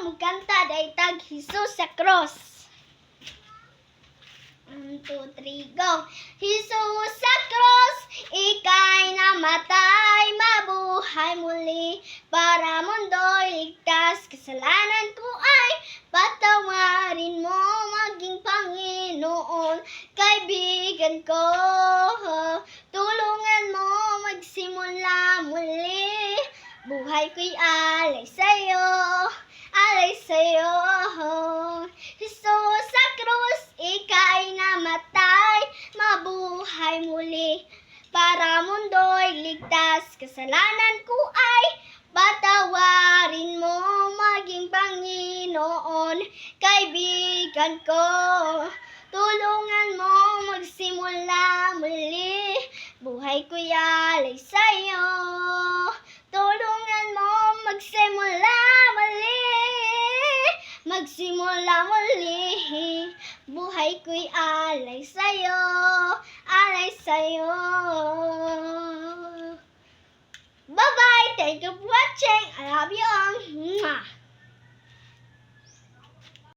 magkanta day tag Jesus sa cross. 1, 2, 3, go! Jesus sa cross, ika'y namatay, mabuhay muli, para mundo'y ligtas, kasalanan ko ay patawarin mo, maging Panginoon, kaibigan ko. Tulungan mo magsimula muli, buhay ko'y alay sa'yo, alay sa'yo. Jesus sa krus, ika'y namatay, mabuhay muli, para mundo'y ligtas, kasalanan ko ay patawarin mo, maging Panginoon, kaibigan ko. Tulungan mo magsimula muli, buhay ko'y alay sa'yo. Tulungan mo magsimula muli, buhay ko'y alay sa'yo, alay sa'yo. Bye-bye! Thank you for watching! I love you all! Mwah!